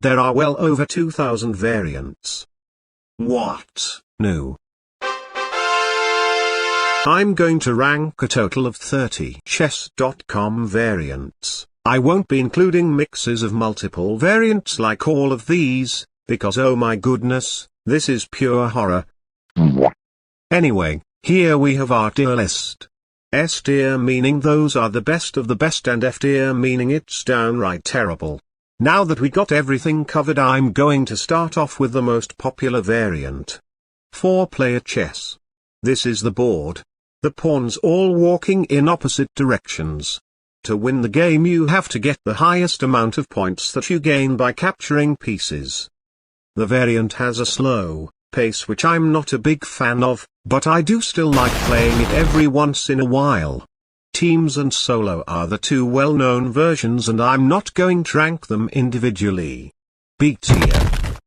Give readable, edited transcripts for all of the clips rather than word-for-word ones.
There are well over 2,000 variants. What? No. I'm going to rank a total of 30 chess.com variants. I won't be including mixes of multiple variants like all of these, because oh my goodness, this is pure horror. Anyway, here we have our tier list. S tier meaning those are the best of the best and F tier meaning it's downright terrible. Now that we got everything covered, I'm going to start off with the most popular variant. 4-player chess. This is the board. The pawns all walking in opposite directions. To win the game you have to get the highest amount of points that you gain by capturing pieces. The variant has a slow pace which I'm not a big fan of, but I do still like playing it every once in a while. Teams and solo are the two well-known versions and I'm not going to rank them individually. B tier.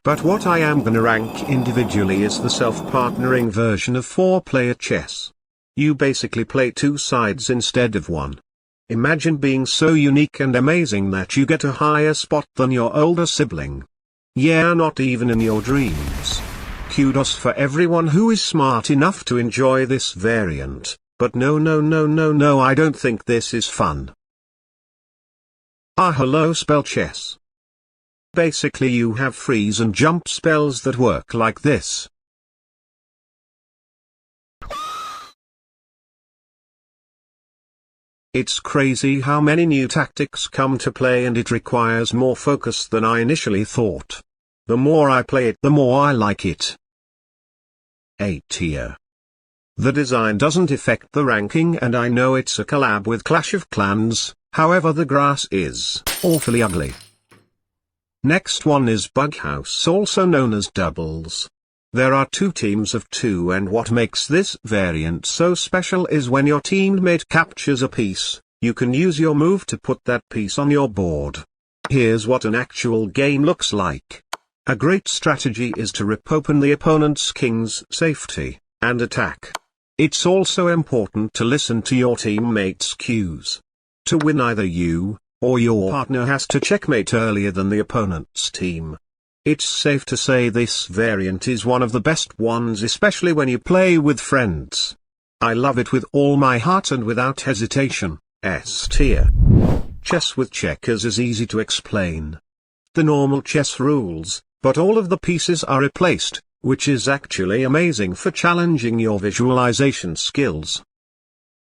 But what I am gonna rank individually is the self-partnering version of 4-player chess. You basically play two sides instead of one. Imagine being so unique and amazing that you get a higher spot than your older sibling. Yeah, not even in your dreams. Kudos for everyone who is smart enough to enjoy this variant, but no, I don't think this is fun. Hello spell chess. Basically you have freeze and jump spells that work like this. It's crazy how many new tactics come to play and it requires more focus than I initially thought. The more I play it, the more I like it. A tier. The design doesn't affect the ranking and I know it's a collab with Clash of Clans, however the grass is awfully ugly. Next one is Bughouse, also known as doubles. There are two teams of two and what makes this variant so special is when your teammate captures a piece, you can use your move to put that piece on your board. Here's what an actual game looks like. A great strategy is to rip open the opponent's king's safety, and attack. It's also important to listen to your teammates' cues. To win, either you or your partner has to checkmate earlier than the opponent's team. It's safe to say this variant is one of the best ones, especially when you play with friends. I love it with all my heart and without hesitation. S tier. Chess with checkers is easy to explain. The normal chess rules, but all of the pieces are replaced, which is actually amazing for challenging your visualization skills.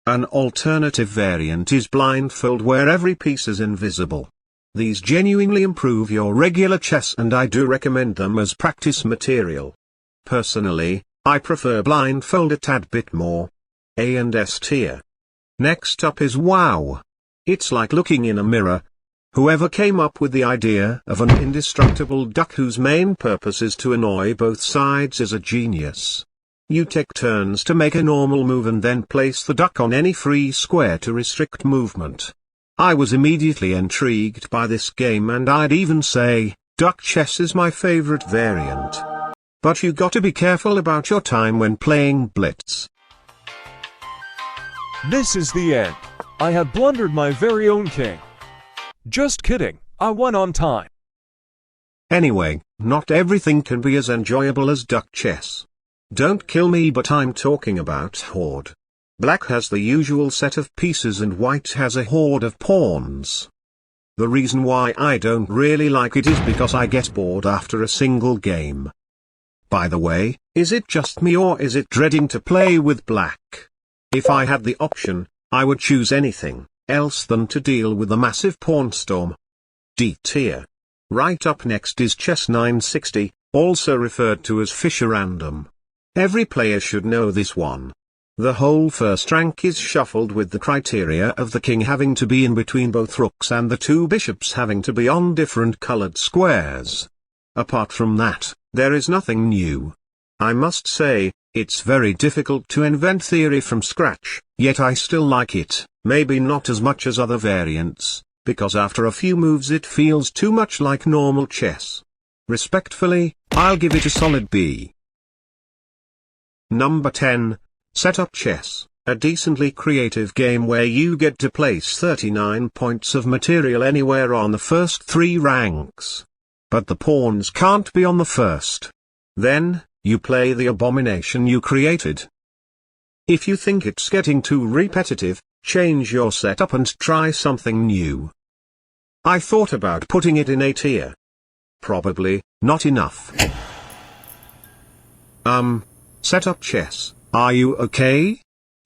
An alternative variant is blindfold, where every piece is invisible. These genuinely improve your regular chess and I do recommend them as practice material. Personally, I prefer blindfold a tad bit more. A and S tier. Next up is WoW. It's like looking in a mirror. Whoever came up with the idea of an indestructible duck whose main purpose is to annoy both sides is a genius. You take turns to make a normal move and then place the duck on any free square to restrict movement. I was immediately intrigued by this game and I'd even say, duck chess is my favorite variant. But you gotta be careful about your time when playing Blitz. This is the end. I have blundered my very own king. Just kidding, I won on time. Anyway, not everything can be as enjoyable as duck chess. Don't kill me, but I'm talking about Horde. Black has the usual set of pieces and white has a horde of pawns. The reason why I don't really like it is because I get bored after a single game. By the way, is it just me or is it dreading to play with black? If I had the option, I would choose anything else than to deal with a massive pawn storm. D tier. Right up next is Chess 960, also referred to as Fisher Random. Every player should know this one. The whole first rank is shuffled with the criteria of the king having to be in between both rooks and the two bishops having to be on different colored squares. Apart from that, there is nothing new. I must say, it's very difficult to invent theory from scratch, yet I still like it, maybe not as much as other variants, because after a few moves it feels too much like normal chess. Respectfully, I'll give it a solid B. Number 10. Setup Chess, a decently creative game where you get to place 39 points of material anywhere on the first 3 ranks. but the pawns can't be on the first. Then, you play the abomination you created. If you think it's getting too repetitive, change your setup and try something new. I thought about putting it in A tier. Probably not enough. Setup chess, are you okay?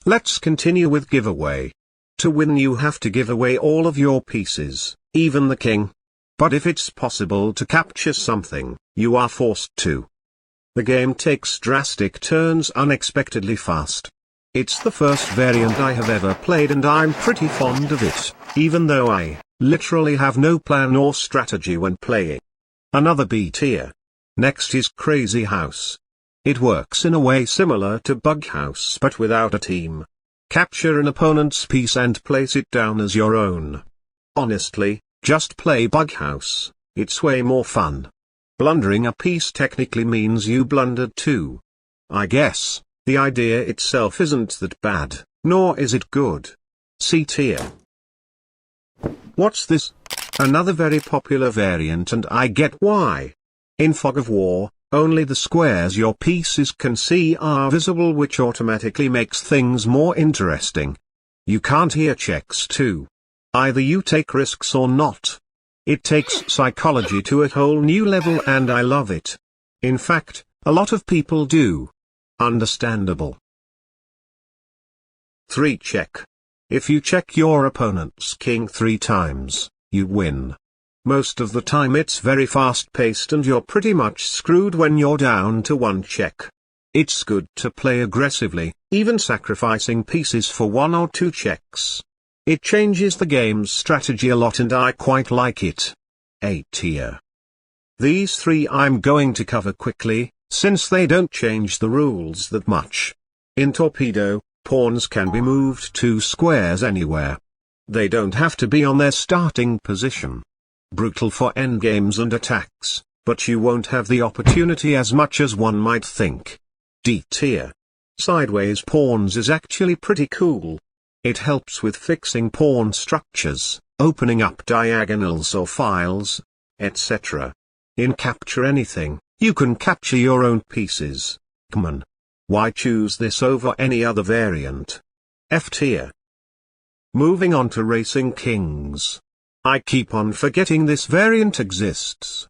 Let's continue with giveaway. To win you have to give away all of your pieces, even the king. But if it's possible to capture something, you are forced to. The game takes drastic turns unexpectedly fast. It's the first variant I have ever played and I'm pretty fond of it, even though I literally have no plan or strategy when playing. Another B tier. Next is Crazyhouse. It works in a way similar to Bughouse but without a team. Capture an opponent's piece and place it down as your own. Honestly, just play Bughouse, it's way more fun. Blundering a piece technically means you blundered too. I guess, the idea itself isn't that bad, nor is it good. C tier. What's this? Another very popular variant and I get why. In Fog of War, only the squares your pieces can see are visible, which automatically makes things more interesting. You can't hear checks too. Either you take risks or not. It takes psychology to a whole new level and I love it. In fact, a lot of people do. Understandable. 3 check. If you check your opponent's king 3 times, you win. Most of the time it's very fast-paced and you're pretty much screwed when you're down to 1 check. It's good to play aggressively, even sacrificing pieces for 1 or 2 checks. It changes the game's strategy a lot and I quite like it. A tier. These 3 I'm going to cover quickly, since they don't change the rules that much. In Torpedo, pawns can be moved 2 squares anywhere. They don't have to be on their starting position. Brutal for endgames and attacks, but you won't have the opportunity as much as one might think. D tier. Sideways pawns is actually pretty cool. It helps with fixing pawn structures, opening up diagonals or files, etc. In Capture Anything, you can capture your own pieces. Come on. Why choose this over any other variant? F tier. Moving on to Racing Kings. I keep on forgetting this variant exists.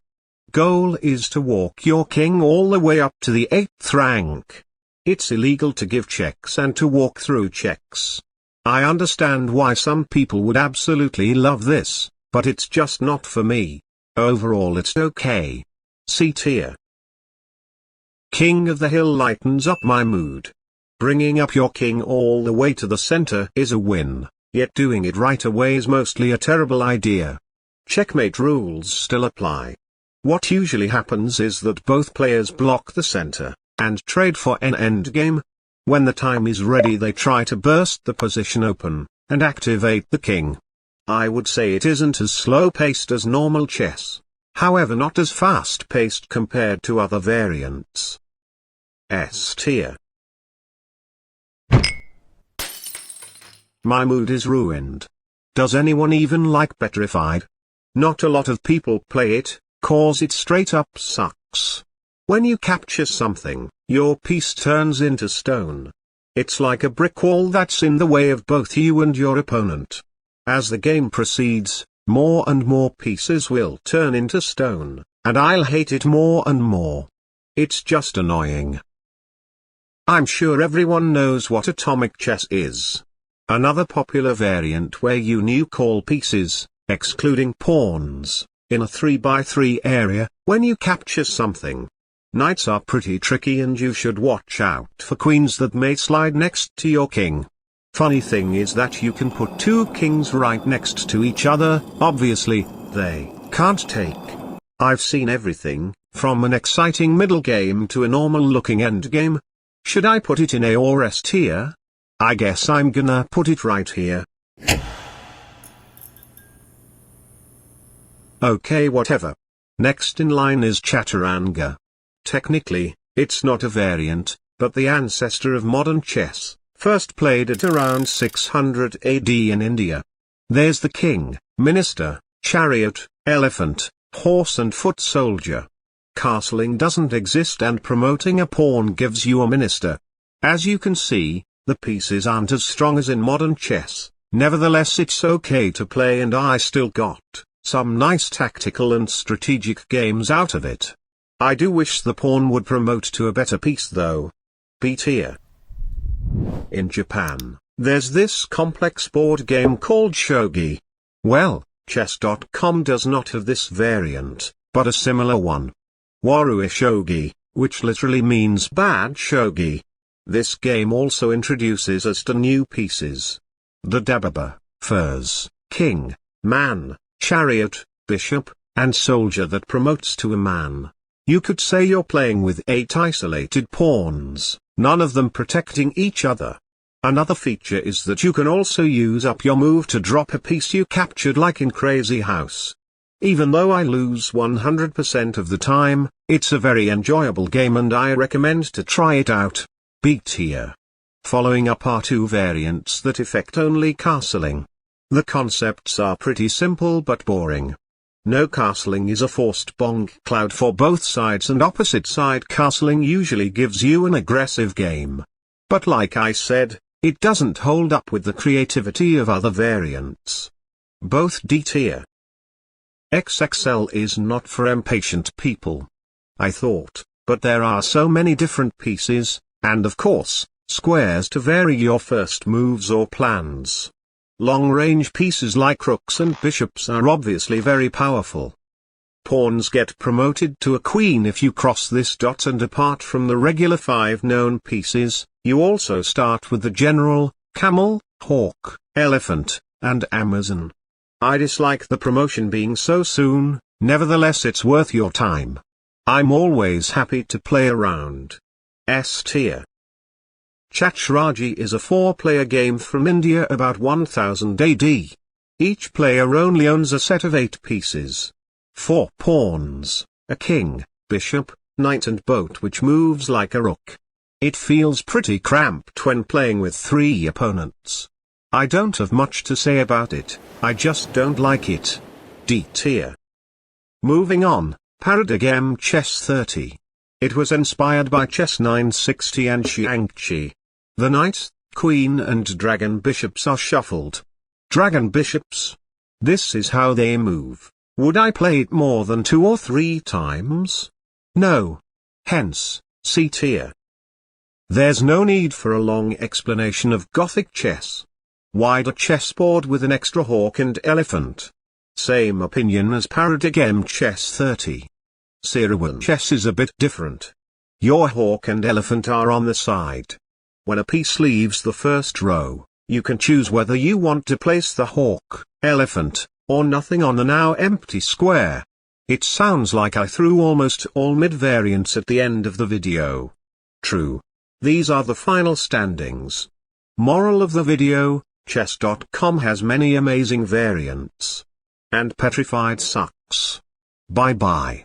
Goal is to walk your king all the way up to the 8th rank. It's illegal to give checks and to walk through checks. I understand why some people would absolutely love this, but it's just not for me. Overall it's okay. C tier. King of the Hill lightens up my mood. Bringing up your king all the way to the center is a win, yet doing it right away is mostly a terrible idea. Checkmate rules still apply. What usually happens is that both players block the center, and trade for an endgame. When the time is ready they try to burst the position open, and activate the king. I would say it isn't as slow-paced as normal chess. However, not as fast-paced compared to other variants. S tier. My mood is ruined. Does anyone even like Petrified? Not a lot of people play it, cause it straight up sucks. When you capture something, your piece turns into stone. It's like a brick wall that's in the way of both you and your opponent. As the game proceeds, more and more pieces will turn into stone, and I'll hate it more and more. It's just annoying. I'm sure everyone knows what atomic chess is. Another popular variant where you nuke all pieces, excluding pawns, in a 3x3 area, when you capture something. Knights are pretty tricky and you should watch out for queens that may slide next to your king. Funny thing is that you can put 2 kings right next to each other, obviously, they can't take. I've seen everything, from an exciting middle game to a normal looking endgame. Should I put it in A or S tier? I guess I'm gonna put it right here. Okay, whatever. Next in line is Chaturanga. Technically, it's not a variant, but the ancestor of modern chess, first played at around 600 AD in India. There's the king, minister, chariot, elephant, horse and foot soldier. Castling doesn't exist and promoting a pawn gives you a minister. As you can see, the pieces aren't as strong as in modern chess, nevertheless it's okay to play and I still got some nice tactical and strategic games out of it. I do wish the pawn would promote to a better piece though. B tier. In Japan, there's this complex board game called shogi. Well, chess.com does not have this variant, but a similar one. Warui-shogi, which literally means bad shogi. This game also introduces us to new pieces. The dababa, furs, king, man, chariot, bishop, and soldier that promotes to a man. You could say you're playing with 8 isolated pawns, none of them protecting each other. Another feature is that you can also use up your move to drop a piece you captured like in Crazyhouse. Even though I lose 100% of the time, it's a very enjoyable game and I recommend to try it out. B tier. Following up are 2 variants that affect only castling. The concepts are pretty simple but boring. No castling is a forced bonk cloud for both sides and opposite side castling usually gives you an aggressive game. But like I said, it doesn't hold up with the creativity of other variants. Both D tier. XXL is not for impatient people. I thought, but there are so many different pieces, and of course, squares to vary your first moves or plans. Long-range pieces like rooks and bishops are obviously very powerful. Pawns get promoted to a queen if you cross this dot, and apart from the regular 5 known pieces, you also start with the general, camel, hawk, elephant, and Amazon. I dislike the promotion being so soon, nevertheless it's worth your time. I'm always happy to play around. S tier. Chachraji is a 4-player game from India about 1000 AD. Each player only owns a set of 8 pieces. 4 pawns, a king, bishop, knight and boat which moves like a rook. It feels pretty cramped when playing with 3 opponents. I don't have much to say about it, I just don't like it. D tier. Moving on, Paradigm Chess 30. It was inspired by Chess 960 and Xiangqi. The knight, queen and dragon bishops are shuffled. Dragon bishops. This is how they move. Would I play it more than 2 or 3 times? No. Hence, C tier. There's no need for a long explanation of Gothic chess. Wider chessboard with an extra hawk and elephant. Same opinion as Paradigm Chess 30. Sirawan chess is a bit different. Your hawk and elephant are on the side. When a piece leaves the first row, you can choose whether you want to place the hawk, elephant, or nothing on the now empty square. It sounds like I threw almost all mid-variants at the end of the video. True. These are the final standings. Moral of the video, chess.com has many amazing variants. And Petrified sucks. Bye bye.